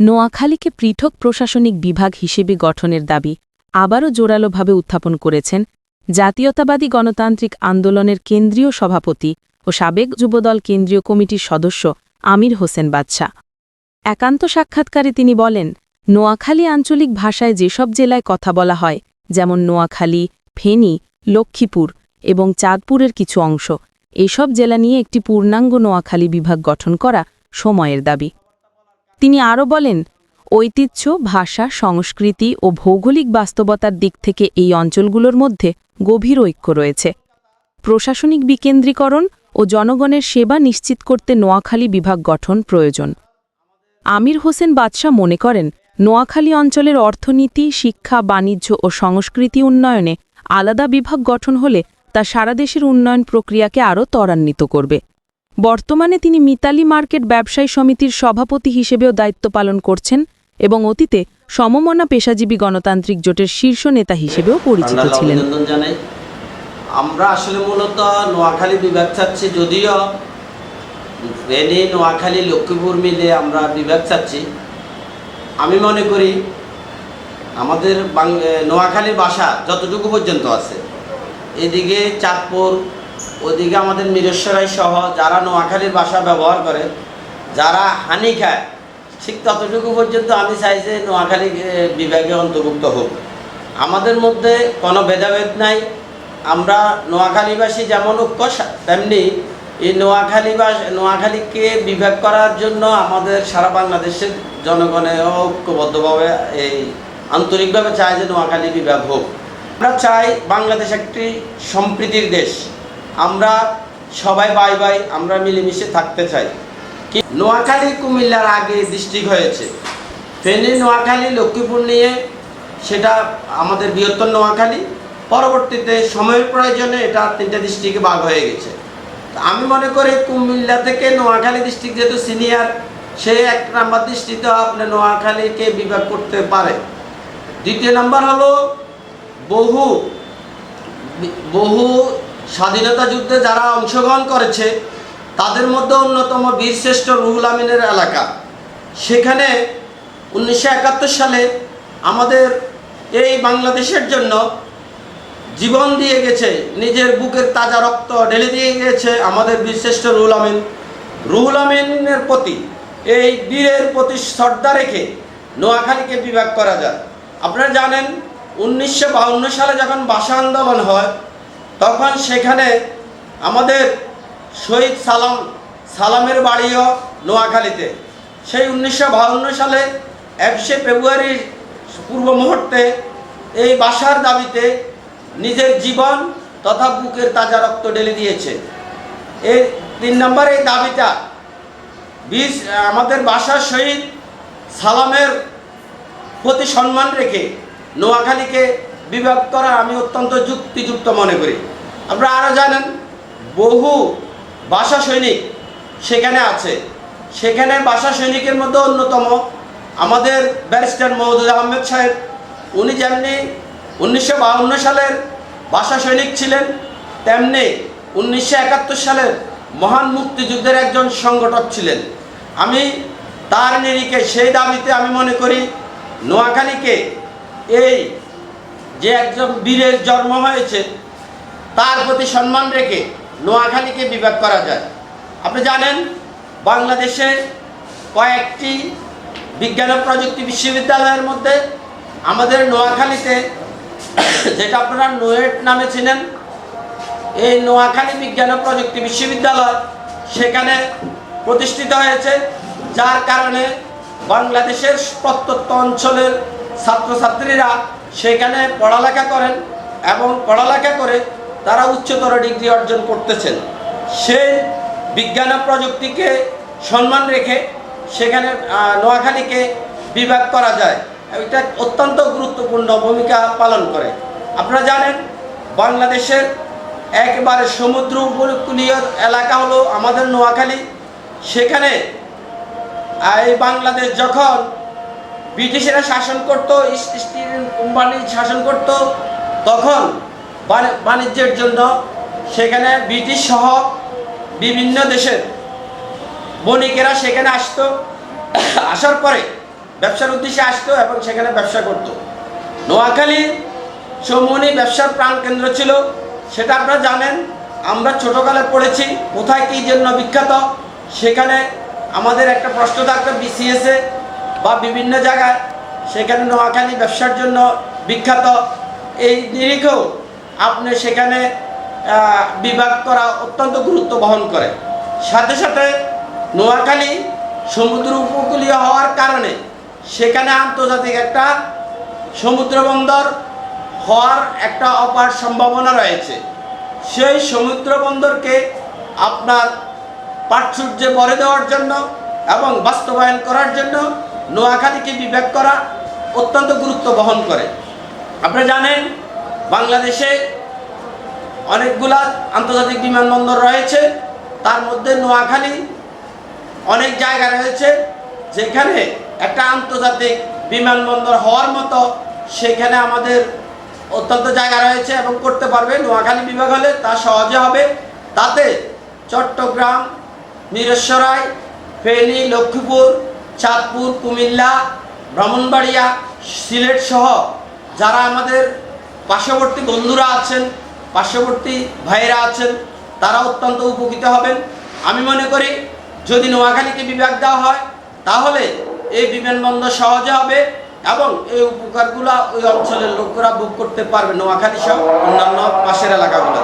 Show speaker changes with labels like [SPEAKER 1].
[SPEAKER 1] নোয়াখালীকে পৃথক প্রশাসনিক বিভাগ হিসেবে গঠনের দাবি আবারও জোরালোভাবে উত্থাপন করেছেন জাতীয়তাবাদী গণতান্ত্রিক আন্দোলনের কেন্দ্রীয় সভাপতি ও সাবেক যুবদল কেন্দ্রীয় কমিটির সদস্য আমির হোসেন বাদশা। একান্ত সাক্ষাৎকারে তিনি বলেন, নোয়াখালী আঞ্চলিক ভাষায় যেসব জেলায় কথা বলা হয়, যেমন নোয়াখালী, ফেনী, লক্ষ্মীপুর এবং চাঁদপুরের কিছু অংশ, এসব জেলা নিয়ে একটি পূর্ণাঙ্গ নোয়াখালী বিভাগ গঠন করা সময়ের দাবি। তিনি আরও বলেন, ঐতিহ্য, ভাষা, সংস্কৃতি ও ভৌগোলিক বাস্তবতার দিক থেকে এই অঞ্চলগুলোর মধ্যে গভীর ঐক্য রয়েছে। প্রশাসনিক বিকেন্দ্রীকরণ ও জনগণের সেবা নিশ্চিত করতে নোয়াখালী বিভাগ গঠন প্রয়োজন। আমির হোসেন বাদশা মনে করেন, নোয়াখালী অঞ্চলের অর্থনীতি, শিক্ষা, বাণিজ্য ও সংস্কৃতি উন্নয়নে আলাদা বিভাগ গঠন হলে তা সারা দেশের উন্নয়ন প্রক্রিয়াকে আরও ত্বরান্বিত করবে। বর্তমানে তিনি মিতালি মার্কেট ব্যবসায়ী সমিতির সভাপতি হিসেবেও দায়িত্ব পালন করছেন এবং অতীতে সমমনা পেশাজীবী গণতান্ত্রিক জোটের শীর্ষ নেতা হিসেবেও পরিচিত ছিলেন।
[SPEAKER 2] আমরা আসলে মূলত নোয়াখালী বিভাগ চাচ্ছি, যদিও ফেনী, নোয়াখালী, লক্ষ্মীপুর মিলে আমরা বিভাগ চাচ্ছি। আমি মনে করি আমাদের নোয়াখালীর ভাষা যতটুকু পর্যন্ত আছে, এদিকে চাঁদপুর, ওদিকে আমাদের মিরেশ্বরাই সহ যারা নোয়াখালীর ভাষা ব্যবহার করে, যারা হানি খায়, ঠিক ততটুকু পর্যন্ত আমি চাই যে নোয়াখালী বিভাগে অন্তর্ভুক্ত হোক। আমাদের মধ্যে কোনো ভেদাভেদ নাই। আমরা নোয়াখালীবাসী যেমন ঐক্য, তেমনি এই নোয়াখালীকে বিভাগ করার জন্য আমাদের সারা বাংলাদেশের জনগণের ঐক্যবদ্ধভাবে এই আন্তরিকভাবে চায় যে নোয়াখালী বিভাগ হোক। আমরা চাই বাংলাদেশ একটি সম্প্রীতির দেশ। আমরা সবাই ভাই ভাই, আমরা মিলেমিশে থাকতে চাই। নোয়াখালী কুমিল্লার আগে ডিস্ট্রিক্ট হয়েছে, ফেনী, নোয়াখালী, লক্ষ্মীপুর নিয়ে সেটা আমাদের বৃহত্তর নোয়াখালী। পরবর্তীতে সময়ের প্রয়োজনে এটা 3টে ডিস্ট্রিক্টে ভাগ হয়ে গেছে। আমি মনে করি কুমিল্লা থেকে নোয়াখালী ডিস্ট্রিক্ট যেহেতু সিনিয়র, সে 1 নাম্বার দৃষ্টিতে আপনি নোয়াখালীকে বিভাগ করতে পারে। দ্বিতীয় নাম্বার হলো বহু স্বাধীনতা যুদ্ধে যারা অংশগ্রহণ করেছে, তাদের মধ্যে অন্যতম বীরশ্রেষ্ঠ রুহুল আমিনের এলাকা। সেখানে 1971 সালে আমাদের এই বাংলাদেশের জন্য জীবন দিয়ে গেছে, নিজের বুকের তাজা রক্ত ঢেলে দিয়ে গেছে আমাদের বীরশ্রেষ্ঠ রুহুল আমিন। রুহুল আমিনের প্রতি, এই বীরের প্রতি শ্রদ্ধা রেখে নোয়াখালীকে বিভাগ করা যায়। আপনারা জানেন 1952 সালে যখন ভাষা আন্দোলন হয়, তখন সেখানে আমাদের শহীদ সালামের বাড়িও নোয়াখালীতে। সেই 1952 সালে 21শে ফেব্রুয়ারির পূর্ব মুহূর্তে এই ভাষার দাবিতে নিজের জীবন তথা বুকের তাজা রক্ত ঢেলে দিয়েছে। এই 3 নম্বর এই দাবিটা আমাদের ভাষার শহীদ সালামের প্রতি সম্মান রেখে নোয়াখালীকে বিভাগ করা আমি অত্যন্ত যুক্তিযুক্ত মনে করি। আপনারা আরও জানেন বহু ভাষা সৈনিক সেখানে আছে। সেখানে ভাষা সৈনিকের মধ্যে অন্যতম আমাদের ব্যারিস্টার মওদুদ আহমেদ সাহেব। উনি যেমনি 1952 সালের ভাষা সৈনিক ছিলেন, তেমনি 1971 সালের মহান মুক্তিযুদ্ধের একজন সংগঠক ছিলেন। আমি তার নিরিখে সেই দাবিতে আমি মনে করি নোয়াখালীকে, এই যে একজন বীরের জন্ম হয়েছে, তার প্রতি সম্মান রেখে নোয়াখালীকে বিভাগ করা যায়। আপনি জানেন বাংলাদেশে কয়েকটি বিজ্ঞান ও প্রযুক্তি বিশ্ববিদ্যালয়ের মধ্যে আমাদের নোয়াখালীতে, যেটা আপনারা নোয়েট নামে চিনেন, এই নোয়াখালী বিজ্ঞান ও প্রযুক্তি বিশ্ববিদ্যালয় সেখানে প্রতিষ্ঠিত হয়েছে, যার কারণে বাংলাদেশের প্রত্যন্ত অঞ্চলের ছাত্রছাত্রীরা সেখানে পড়ালেখা করেন এবং পড়ালেখা করে তারা উচ্চতর ডিগ্রি অর্জন করতেছেন। সেই বিজ্ঞান ও প্রযুক্তিকে সম্মান রেখে সেখানে নোয়াখালীকে বিভাগ করা যায়। এটা অত্যন্ত গুরুত্বপূর্ণ ভূমিকা পালন করে। আপনারা জানেন বাংলাদেশের একেবারে সমুদ্র উপকূলীয় এলাকা হলো আমাদের নোয়াখালী। সেখানে এই বাংলাদেশ যখন ব্রিটিশেরা শাসন করত, ইস্ট ইন্ডিয়া কোম্পানি শাসন করত, তখন বাণিজ্যের জন্য সেখানে ব্রিটিশ সহ বিভিন্ন দেশের বণিকেরা সেখানে আসতো। আসার পরে ব্যবসার উদ্দেশ্যে আসতো এবং সেখানে ব্যবসা করত। নোয়াখালী চৌমুহনী ব্যবসার প্রাণকেন্দ্র ছিল, সেটা আপনারা জানেন। আমরা ছোটোকালে পড়েছি কোথায় কী জন্য বিখ্যাত। সেখানে আমাদের একটা প্রশ্ন থাকতো বিসিএসে বা বিভিন্ন জায়গায়, সেখানে নোয়াখালী ব্যবসার জন্য বিখ্যাত। এই নিরিখেও আপনি সেখানে বিভাগ করা অত্যন্ত গুরুত্ব বহন করে। সাথে সাথে নোয়াখালী সমুদ্র উপকূলীয় হওয়ার কারণে সেখানে আন্তর্জাতিক একটা সমুদ্র বন্দর হওয়ার একটা অপার সম্ভাবনা রয়েছে। সেই সমুদ্র বন্দরকে আপনার প্রাচুর্যে ভরে দেওয়ার জন্য এবং বাস্তবায়ন করার জন্য নোয়াখালীকে বিভাগ করা অত্যন্ত গুরুত্ব বহন করে। আপনারা জানেন বাংলাদেশে অনেকগুলা আন্তর্জাতিক বিমানবন্দর রয়েছে, তার মধ্যে নোয়াখালী অনেক জায়গা রয়েছে যেখানে একটা আন্তর্জাতিক বিমানবন্দর হওয়ার মতো সেখানে আমাদের অত্যন্ত জায়গা রয়েছে এবং করতে পারবে। নোয়াখালী বিভাগ হলে তা সহজে হবে। তাতে চট্টগ্রাম, মিরসরাই, ফেনী, লক্ষ্মীপুর, চাঁদপুর, কুমিল্লা, ব্রাহ্মণবাড়িয়া, সিলেট সহ যারা আমাদের পার্শ্ববর্তী বন্ধুরা আছেন, পার্শ্ববর্তী ভাইয়েরা আছেন, তারা অত্যন্ত উপকৃত হবেন। আমি মনে করি যদি নোয়াখালীকে বিভাগ দেওয়া হয় তাহলে এই বিমানবন্দর সহজে হবে এবং এই উপকারগুলো ওই অঞ্চলের লোকেরা ভোগ করতে পারবে, নোয়াখালী সহ অন্যান্য পাশের এলাকাগুলোতে।